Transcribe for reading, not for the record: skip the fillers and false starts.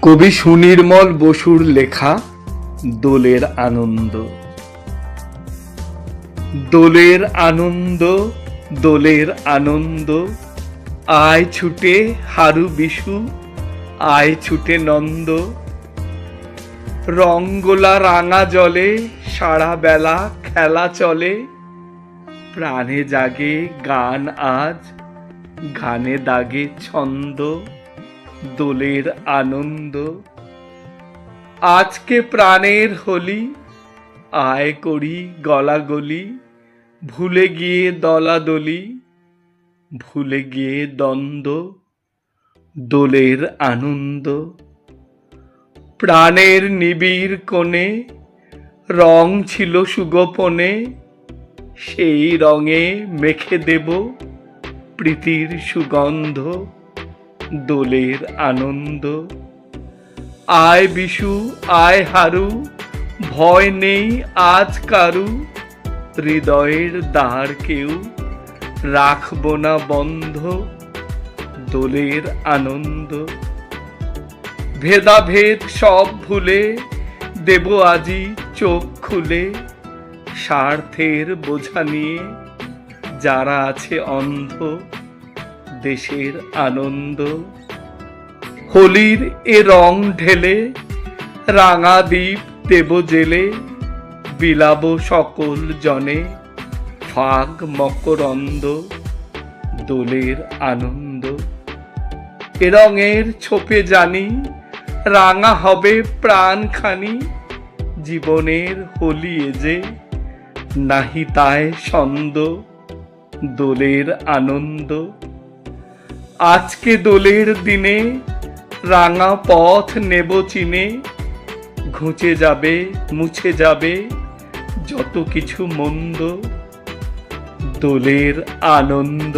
কবি সুনির্মল বসুর লেখা দোলের আনন্দ। দোলের আনন্দ, দোলের আনন্দ, আয় ছুটে হারু বিশু, আয় ছুটে নন্দ। রঙ্গোলা রাঙা জলে সারা বেলা খেলা চলে, প্রাণে জাগে গান আজ, গানে দাগে ছন্দ। দোলের আনন্দ আজকে প্রাণের হোলি, আয় করি গলাগলি, ভুলে গিয়ে দলাদলি, ভুলে গিয়ে দ্বন্দ্ব। দোলের আনন্দ প্রাণের নিবিড় কোণে রং ছিল সুগোপনে, সেই রঙে মেখে দেব প্রীতির সুগন্ধ। দোলের আনন্দ আয় বিশু, আয় হারু, ভয় নেই আজ কারু, হৃদয়ের দ্বার কেউ রাখব না বন্ধ। দোলের আনন্দ ভেদাভেদ সব ভুলে দেব আজি চোখ খুলে, স্বার্থের বোঝা নিয়ে যারা আছে অন্ধ। দেশের আনন্দ হোলির এ রং ঢেলে রাঙা দ্বীপ দেব জেলে, বিলাব সকল জনে ফাগ মকরন্দ। দোলের আনন্দ এ রঙের ছোপে জানি রাঙা হবে প্রাণখানি, জীবনের হোলি এ যে নাহি তাই ছন্দ। দোলের আনন্দ আজকে দোলের দিনে রাঙা পথ নেব চিনে, ঘুচে যাবে মুছে যাবে যত কিছু মন্দ। দোলের আনন্দ।